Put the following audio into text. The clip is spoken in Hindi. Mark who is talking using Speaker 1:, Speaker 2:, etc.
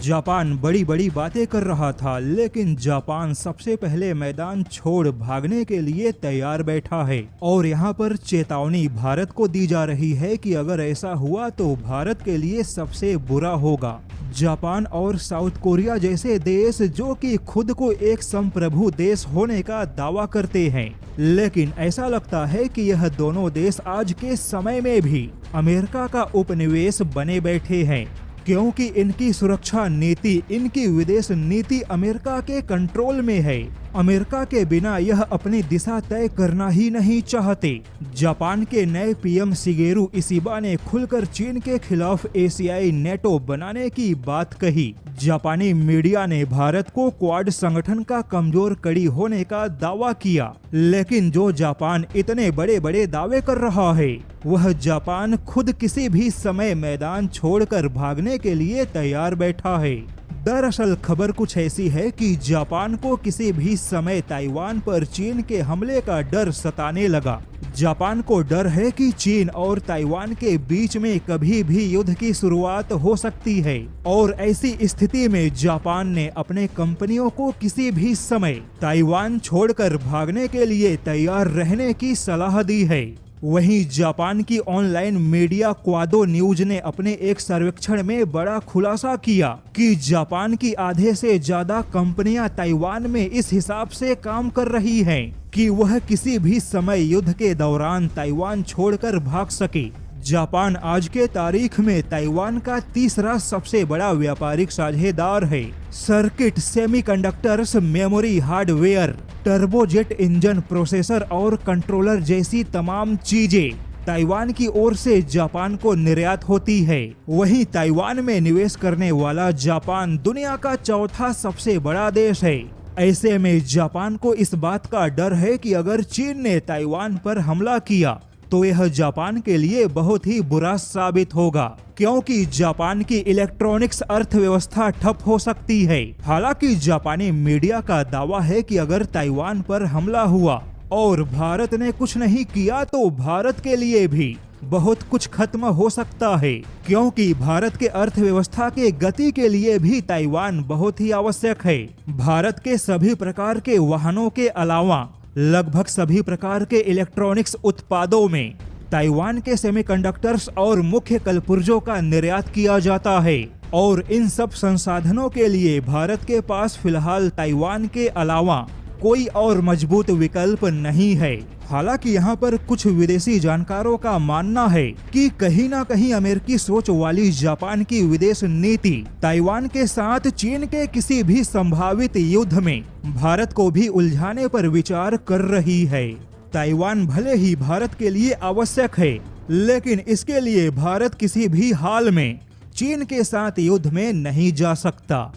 Speaker 1: जापान बड़ी बड़ी बातें कर रहा था, लेकिन जापान सबसे पहले मैदान छोड़ भागने के लिए तैयार बैठा है। और यहाँ पर चेतावनी भारत को दी जा रही है कि अगर ऐसा हुआ तो भारत के लिए सबसे बुरा होगा। जापान और साउथ कोरिया जैसे देश जो कि खुद को एक संप्रभु देश होने का दावा करते हैं, लेकिन ऐसा लगता है कि यह दोनों देश आज के समय में भी अमेरिका का उपनिवेश बने बैठे हैं, क्योंकि इनकी सुरक्षा नीति, इनकी विदेश नीति अमेरिका के कंट्रोल में है। अमेरिका के बिना यह अपनी दिशा तय करना ही नहीं चाहते। जापान के नए पीएम शिगेरू इशिबा ने खुलकर चीन के खिलाफ एशियाई नेटो बनाने की बात कही। जापानी मीडिया ने भारत को क्वाड संगठन का कमजोर कड़ी होने का दावा किया, लेकिन जो जापान इतने बड़े बड़े दावे कर रहा है, वह जापान खुद किसी भी समय मैदान छोड़कर भागने के लिए तैयार बैठा है। दरअसल खबर कुछ ऐसी है कि जापान को किसी भी समय ताइवान पर चीन के हमले का डर सताने लगा। जापान को डर है कि चीन और ताइवान के बीच में कभी भी युद्ध की शुरुआत हो सकती है, और ऐसी स्थिति में जापान ने अपने कंपनियों को किसी भी समय ताइवान छोड़कर भागने के लिए तैयार रहने की सलाह दी है। वहीं जापान की ऑनलाइन मीडिया क्वादो न्यूज ने अपने एक सर्वेक्षण में बड़ा खुलासा किया कि जापान की आधे से ज्यादा कंपनियां ताइवान में इस हिसाब से काम कर रही हैं कि वह किसी भी समय युद्ध के दौरान ताइवान छोड़कर भाग सके। जापान आज के तारीख में ताइवान का तीसरा सबसे बड़ा व्यापारिक साझेदार है। Circuit, semiconductors, memory, hardware, turbojet engine, processor और कंट्रोलर जैसी तमाम चीजें ताइवान की ओर से जापान को निर्यात होती है। वहीं ताइवान में निवेश करने वाला जापान दुनिया का चौथा सबसे बड़ा देश है। ऐसे में जापान को इस बात का डर है कि अगर चीन ने ताइवान पर हमला किया तो यह जापान के लिए बहुत ही बुरा साबित होगा, क्योंकि जापान की इलेक्ट्रॉनिक्स अर्थव्यवस्था ठप हो सकती है। हालांकि जापानी मीडिया का दावा है कि अगर ताइवान पर हमला हुआ और भारत ने कुछ नहीं किया तो भारत के लिए भी बहुत कुछ खत्म हो सकता है, क्योंकि भारत के अर्थव्यवस्था के गति के लिए भी ताइवान बहुत ही आवश्यक है। भारत के सभी प्रकार के वाहनों के अलावा लगभग सभी प्रकार के इलेक्ट्रॉनिक्स उत्पादों में ताइवान के सेमीकंडक्टर्स और मुख्य कलपुर्जों का निर्यात किया जाता है, और इन सब संसाधनों के लिए भारत के पास फिलहाल ताइवान के अलावा कोई और मजबूत विकल्प नहीं है। हालांकि यहाँ पर कुछ विदेशी जानकारों का मानना है कि कहीं ना कहीं अमेरिकी सोच वाली जापान की विदेश नीति ताइवान के साथ चीन के किसी भी संभावित युद्ध में भारत को भी उलझाने पर विचार कर रही है। ताइवान भले ही भारत के लिए आवश्यक है, लेकिन इसके लिए भारत किसी भी हाल में चीन के साथ युद्ध में नहीं जा सकता।